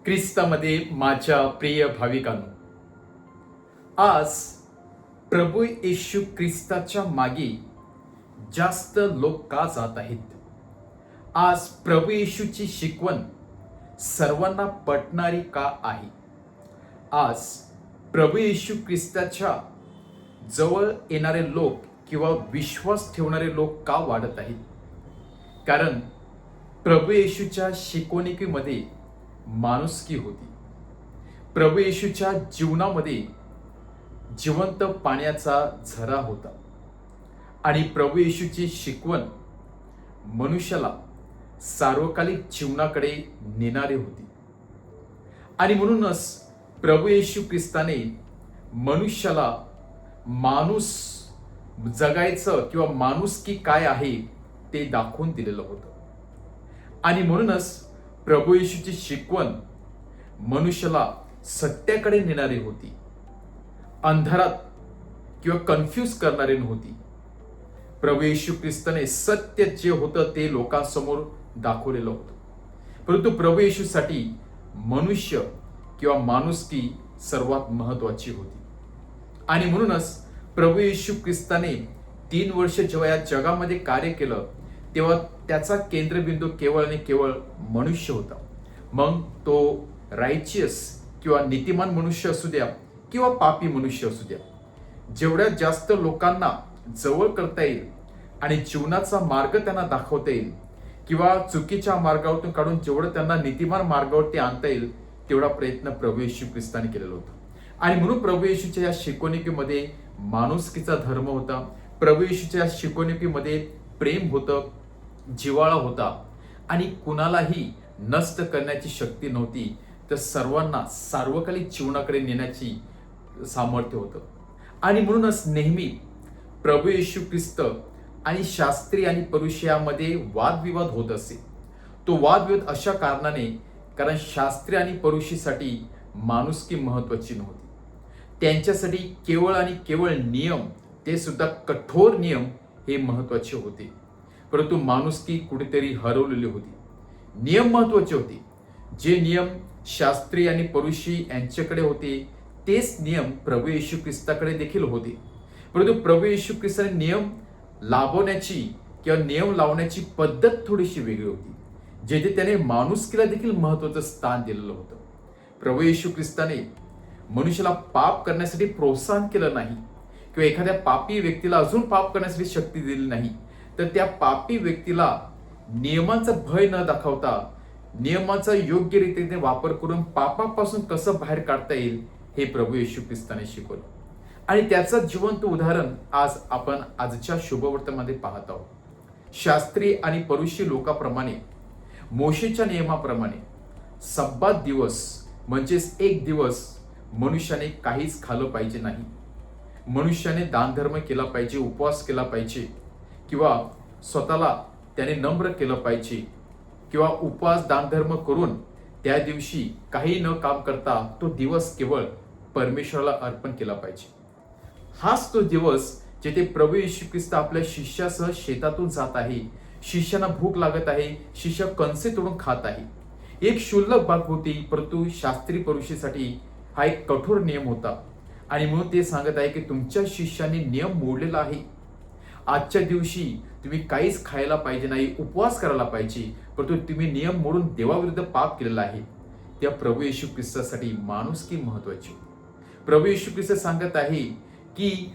ख्रिस्तामध्ये माझ्या प्रिय भाविकांनो, आज प्रभू येशू ख्रिस्ताच्या मागे जास्त लोक का जात आहेत? आज प्रभू येशूची शिकवण सर्वांना पटणारी का आहे? आज प्रभू येशू ख्रिस्ताच्या जवळ येणारे लोक किंवा विश्वास ठेवणारे लोक का वाढत आहेत? कारण प्रभू येशूच्या शिकवणुकीमध्ये माणुसकी होती. प्रभू येशूच्या जीवनामध्ये जिवंत पाण्याचा झरा होता आणि प्रभू येशूची शिकवण मनुष्याला सार्वकालिक जीवनाकडे नेणारी होती. आणि म्हणूनच प्रभू येशू ख्रिस्ताने मनुष्याला माणूस जगायचं किंवा माणुसकी काय आहे ते दाखवून दिलेलं होतं. आणि म्हणूनच प्रभू येशूची शिकवण मनुष्याला सत्याकडे नेणारी होती, अंधारात किंवा कन्फ्यूज करणारी नव्हती. प्रभू येशू ख्रिस्ताने सत्य जे होतं ते लोकांसमोर दाखवलेलं होतं. परंतु प्रभू येशूसाठी मनुष्य किंवा माणुसकी सर्वात महत्वाची होती. आणि म्हणूनच प्रभू येशू ख्रिस्ताने 3 वर्ष जेव्हा या जगामध्ये कार्य केलं तेव्हा त्याचा केंद्रबिंदू केवळ आणि केवळ मनुष्य होता. मग तो रायचियस किंवा नीतिमान मनुष्य असू द्या किंवा पापी मनुष्य असू द्या, जेवढ्या जास्त लोकांना जवळ करता येईल आणि जीवनाचा मार्ग त्यांना दाखवता येईल किंवा चुकीच्या मार्गावरून काढून जेवढं त्यांना नीतिमान मार्गावरती आणता येईल तेवढा प्रयत्न प्रभू येशू ख्रिस्ताने केलेला होता. आणि म्हणून प्रभू येशूच्या या शिकवणुकीमध्ये माणुसकीचा धर्म होता. प्रभू येशूच्या या शिकवणुकीमध्ये प्रेम होतं, जिव्हाळा होता आणि कुणालाही नष्ट करण्याची शक्ती नव्हती, तर सर्वांना सार्वकालिक जीवनाकडे नेण्याची सामर्थ्य होतं. आणि म्हणूनच नेहमी प्रभू येशू ख्रिस्त आणि शास्त्री आणि फरिशी यामध्ये वादविवाद होत असे. तो वादविवाद अशा कारणाने, कारण शास्त्री आणि फरिशीसाठी माणुसकी महत्वाची नव्हती. त्यांच्यासाठी केवळ आणि केवळ नियम, ते सुद्धा कठोर नियम हे महत्वाचे होते. परंतु माणुसकी कुठेतरी हरवलेली होती. नियम महत्वाचे होते. जे नियम शास्त्री आणि फरिशी यांच्याकडे होते तेच नियम प्रभू येशू ख्रिस्ताकडे देखील होते. परंतु प्रभू येशू ख्रिस्ताने नियम लाभवण्याची किंवा नियम लावण्याची पद्धत थोडीशी वेगळी होती, जेथे त्याने माणुसकीला देखील महत्वाचं स्थान दिलेलं होतं. प्रभू येशू ख्रिस्ताने मनुष्याला पाप करण्यासाठी प्रोत्साहन केलं नाही किंवा एखाद्या पापी व्यक्तीला अजून पाप करण्यासाठी शक्ती दिली नाही, तर त्या पापी व्यक्तीला नियमांचा भय न दाखवता नियमाचा योग्यरीतीने वापर करून पापापासून कसं बाहेर काढता येईल हे प्रभू येशू ख्रिस्ताने शिकवलं. आणि त्याचं जिवंत उदाहरण आज आपण आजच्या शुभवर्तमानामध्ये पाहत आहोत. शास्त्री आणि फरिशी लोकांप्रमाणे, मोशेच्या नियमाप्रमाणे सब्बात दिवस म्हणजेच एक दिवस मनुष्याने काहीच खाल्लं पाहिजे नाही. मनुष्याने दानधर्म केला पाहिजे, उपवास केला पाहिजे किंवा स्वतःला त्याने नम्र केलं पाहिजे किंवा उपवास दानधर्म करून त्या दिवशी काही न काम करता तो दिवस केवळ परमेश्वराला अर्पण केला पाहिजे. हाच तो दिवस जेथे प्रभू येशू ख्रिस्त आपल्या शिष्यासह शेतातून जात आहे. शिष्यांना भूक लागत आहे, शिष्य कणसे तोडून खात आहे. एक क्षुल्लक बाब होती, परंतु शास्त्री फरिशीसाठी हा एक कठोर नियम होता. आणि म्हणून ते सांगत आहे की तुमच्या शिष्याने नियम मोडलेला आहे. आजच्या दिवशी तुम्ही काहीच खायला पाहिजे नाही, उपवास करायला पाहिजे, परंतु तुम्ही नियम मोडून देवाविरुद्ध पाप केलेला आहे. त्या प्रभू येशू ख्रिस्तासाठी माणुसकी महत्वाची. प्रभू येशू ख्रिस्त सांगत आहे की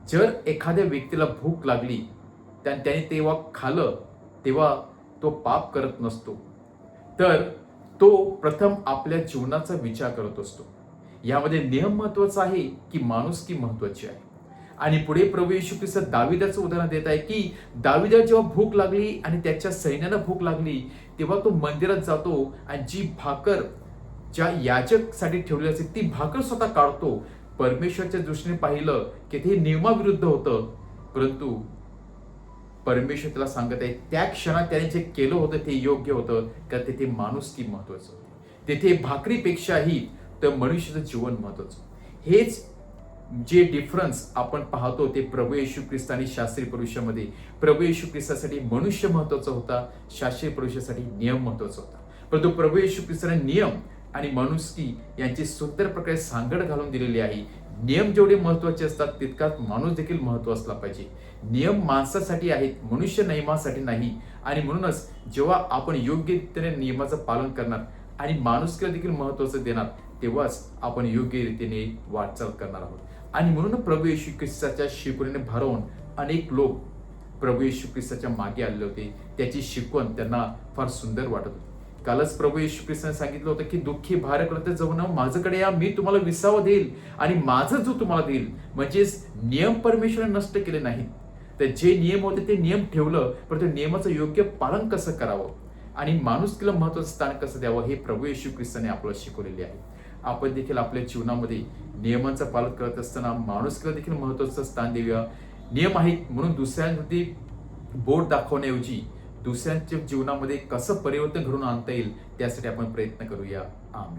जर एखाद्या व्यक्तीला भूक लागली त्याने तेव्हा खाल्लं तेव्हा तो पाप करत नसतो, तर तो प्रथम आपल्या जीवनाचा विचार करत असतो. यामध्ये नियम महत्वाचा आहे की माणुसकी महत्वाची आहे. आणि पुढे प्रभू येशू ख्रिस्त दाविदाचं उदाहरण देत आहे की दाविदाला जेव्हा भूक लागली आणि त्याच्या सैन्याला भूक लागली तेव्हा तो मंदिरात जातो आणि जी भाकर ज्या याजकासाठी ठेवली असते ती भाकर स्वतः काढतो. परमेश्वरच्या दृष्टीने पाहिलं की ते नियमाविरुद्ध होतं, परंतु परमेश्वर त्याला सांगत आहे त्या क्षणात त्याने जे केलं होतं ते योग्य होतं, कारण तेथे माणुसकी महत्वाचं होती. तेथे भाकरीपेक्षाही तर मनुष्याचं जीवन महत्वाचं. हेच जे डिफरन्स आपण पाहतो ते प्रभू येशू ख्रिस्त आणि शास्त्री फरिशीमध्ये. प्रभू येशू ख्रिस्तासाठी मनुष्य महत्वाचा होता, शास्त्री फरिशीसाठी नियम महत्वाचा होता. परंतु प्रभू येशू ख्रिस्ताने नियम आणि माणुसकी यांची सुंदर प्रकारे सांगड घालून दिलेली आहे. नियम जेवढे महत्वाचे असतात तितकाच माणूस देखील महत्व असला पाहिजे. नियम माणसासाठी आहेत, मनुष्य नियमासाठी नाही. आणि म्हणूनच जेव्हा आपण योग्य रीतीने नियमाचं पालन करणार आणि माणुसकीला देखील महत्वाचं देणार, तेव्हाच आपण योग्य रीतीने वाटचाल करणार आहोत. आणि म्हणून प्रभू येशू ख्रिस्ताच्या शिकवणीने भरवून अनेक लोक प्रभू येशू ख्रिस्ताच्या मागे आलेले होते. त्याची शिकवण त्यांना फार सुंदर वाटत होती. कालच प्रभू येशू ख्रिस्ताने सांगितलं होतं की दुःखी भारकलत जाऊन माझ्याकडे या, मी तुम्हाला विसावा देईल आणि माझं जो तुम्हाला देईल. म्हणजेच नियम परमेश्वराने नष्ट केले नाहीत, तर जे नियम होते ते नियम ठेवलं, पण त्या नियमाचं योग्य पालन कसं करावं आणि माणुसकीला महत्वाचं स्थान कसं द्यावं हे प्रभू येशू ख्रिस्ताने आपल्याला शिकवलेले आहे. आपण देखील आपल्या जीवनामध्ये नियमांचं पालन करत असताना माणुसकीला देखील महत्वाचं स्थान देऊया. नियम आहेत म्हणून दुसऱ्यांमध्ये बोट दाखवण्याऐवजी दुसऱ्यांच्या जीवनामध्ये कसं परिवर्तन घडवून आणता येईल त्यासाठी आपण प्रयत्न करूया. आमेन.